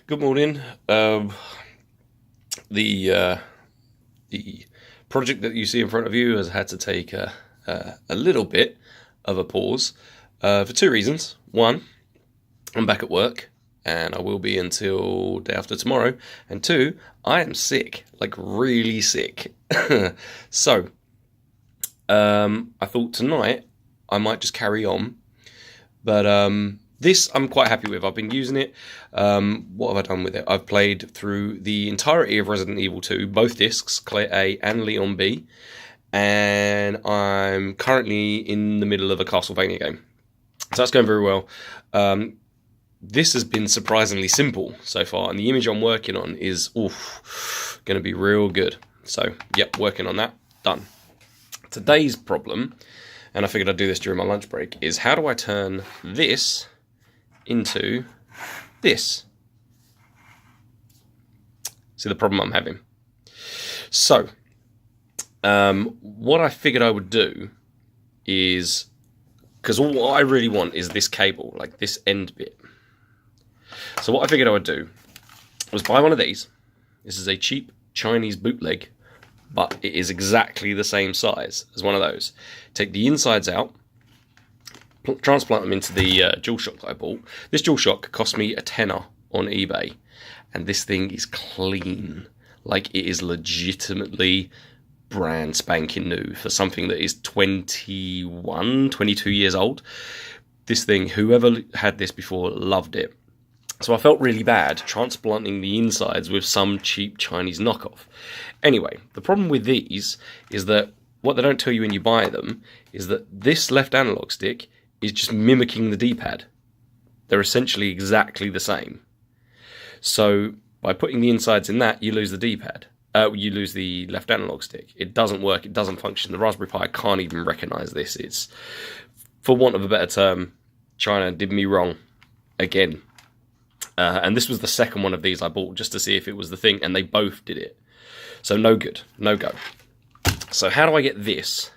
Good morning. The project that you see in front of you has had to take a little bit of a pause for two reasons. One, I'm back at work, and I will be until day after tomorrow. And two, I am sick, like really sick. So, I thought tonight I might just carry on, but this I'm quite happy with. I've been using it. What have I done with it? I've played through the entirety of Resident Evil 2, both discs, Claire A and Leon B, and I'm currently in the middle of a Castlevania game. So that's going very well. This has been surprisingly simple so far, and the image I'm working on is going to be real good. So, yep, working on that. Done. Today's problem, and I figured I'd do this during my lunch break, is how do I turn this into this? See the problem I'm having? So, what I figured I would do is, because all I really want is this cable, like this end bit. So what I figured I would do was buy one of these. This is a cheap Chinese bootleg, but it is exactly the same size as one of those. Take the insides out, transplant them into the DualShock that I bought. This DualShock cost me a tenner on eBay, and this thing is clean. Like, it is legitimately brand spanking new for something that is 21, 22 years old. This thing, whoever had this before loved it. So I felt really bad transplanting the insides with some cheap Chinese knockoff. Anyway, the problem with these is that what they don't tell you when you buy them is that this left analog stick is just mimicking the D-pad. They're essentially exactly the same. So by putting the insides in that, you lose the D-pad. You lose the left analog stick. It doesn't work. It doesn't function. The Raspberry Pi can't even recognize this. It's, for want of a better term, China did me wrong again. And this was the second one of these I bought just to see if it was the thing, and they both did it. So no good, no go. So how do I get this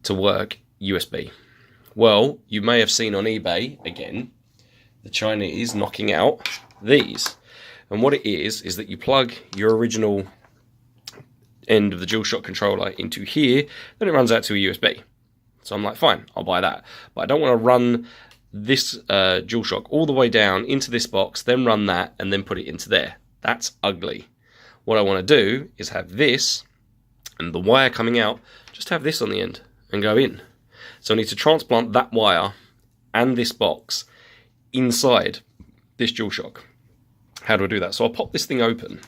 to work USB? Well, you may have seen on eBay, again, the Chinese knocking out these. And what it is that you plug your original end of the DualShock controller into here, then it runs out to a USB. So I'm like, fine, I'll buy that. But I don't want to run this DualShock all the way down into this box, then run that, and then put it into there. That's ugly. What I want to do is have this, and the wire coming out, just have this on the end and go in. So I need to transplant that wire and this box inside this DualShock. How do I do that? So I'll pop this thing open.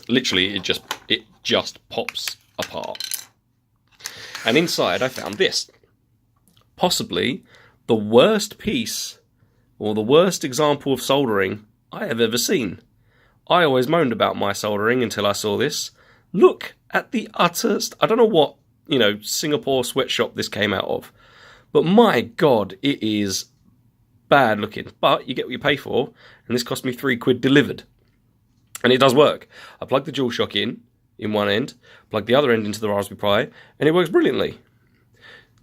Literally, it just pops apart. And inside I found this. Possibly the worst piece, or the worst example of soldering I have ever seen. I always moaned about my soldering until I saw this. Look at the utter... I don't know what, Singapore sweatshop this came out of. But my God, it is bad looking. But you get what you pay for, and this cost me £3 delivered. And it does work. I plug the DualShock in one end, plug the other end into the Raspberry Pi, and it works brilliantly.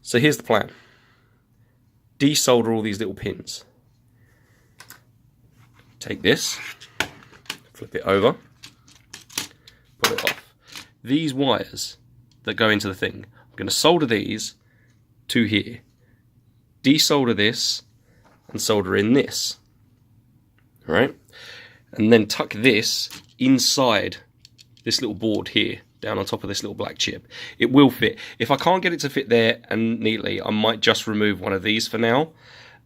So here's the plan. Desolder all these little pins. Take this, flip it over, pull it off. These wires that go into the thing, I'm going to solder these to here. Desolder this and solder in this. Alright? And then tuck this inside this little board here, down on top of this little black chip. It will fit. If I can't get it to fit there and neatly, I might just remove one of these for now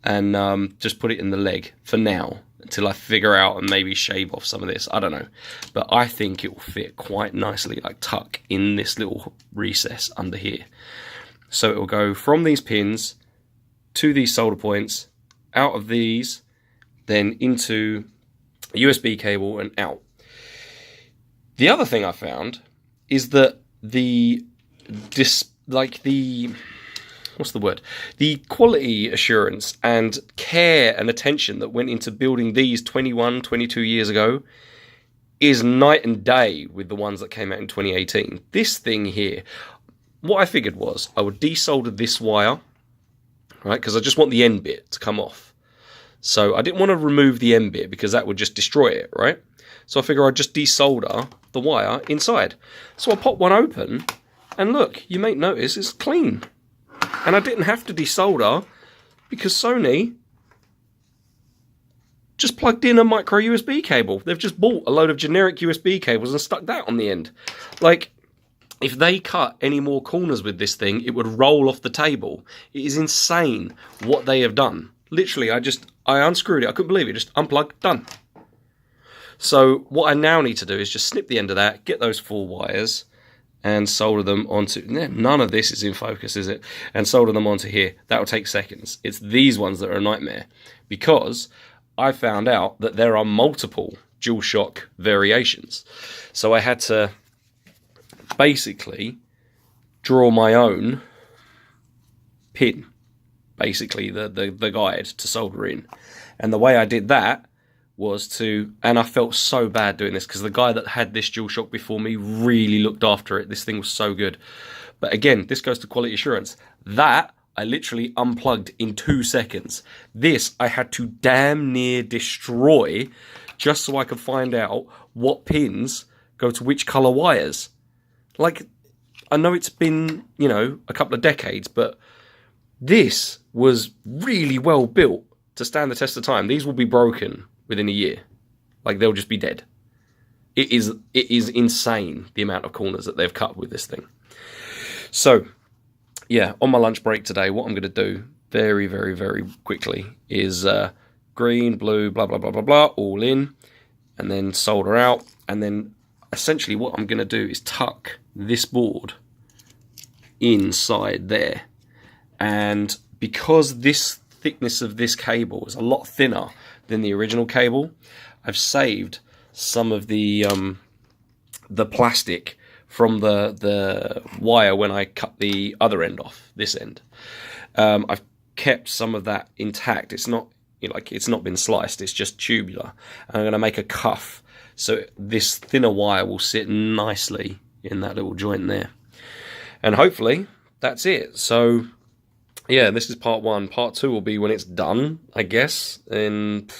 and just put it in the leg for now until I figure out and maybe shave off some of this. I don't know. But I think it will fit quite nicely, like tuck in this little recess under here. So it will go from these pins to these solder points, out of these, then into a USB cable and out. The other thing I found is that the quality assurance and care and attention that went into building these 21, 22 years ago is night and day with the ones that came out in 2018. This thing here, what I figured was I would desolder this wire, right, because I just want the end bit to come off. So I didn't want to remove the end bit because that would just destroy it, right? So I figure I'd just desolder the wire inside. So I pop one open, and look, you may notice it's clean. And I didn't have to desolder because Sony just plugged in a micro USB cable. They've just bought a load of generic USB cables and stuck that on the end. Like, if they cut any more corners with this thing, it would roll off the table. It is insane what they have done. Literally, I unscrewed it. I couldn't believe it. Just unplugged, done. So what I now need to do is just snip the end of that, get those 4 wires, and solder them onto... None of this is in focus, is it? And solder them onto here. That will take seconds. It's these ones that are a nightmare. Because I found out that there are multiple DualShock variations. So I had to basically draw my own pin. Basically, the guide to solder in. And the way I did that was to, and I felt so bad doing this because the guy that had this DualShock before me really looked after it. This thing was so good. But again, this goes to quality assurance. That I literally unplugged in 2 seconds. This I had to damn near destroy just so I could find out what pins go to which color wires. Like, I know it's been, you know, a couple of decades, but this was really well built to stand the test of time. These will be broken within a year. Like, they'll just be dead. It is insane the amount of corners that they've cut with this thing. So, yeah, on my lunch break today, what I'm going to do very, very, very quickly is green, blue, blah, blah, blah, blah, blah, all in, and then solder out. And then essentially what I'm going to do is tuck this board inside there. And because this thickness of this cable is a lot thinner than the original cable, I've saved some of the plastic from the wire when I cut the other end off, this end. I've kept some of that intact. It's not, you know, like, it's not been sliced, it's just tubular. And I'm going to make a cuff so this thinner wire will sit nicely in that little joint there. And hopefully that's it. So yeah, this is part 1. Part 2 will be when it's done, I guess. And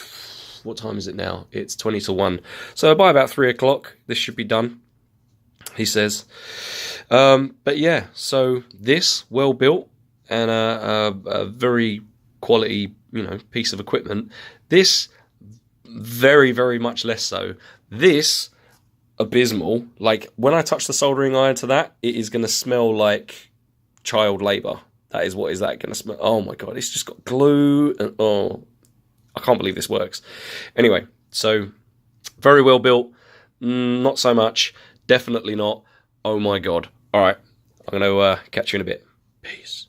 what time is it now? It's 20 to 1. So by about 3 o'clock, this should be done, he says. But yeah, so this, well built, and a very quality, you know, piece of equipment. This, very, very much less so. This, abysmal. Like, when I touch the soldering iron to that, it is going to smell like child labour. That is what is that going to smell. Oh my God, it's just got glue. And oh, I can't believe this works. Anyway, so very well built. Not so much. Definitely not. Oh my God. All right, I'm going to catch you in a bit. Peace.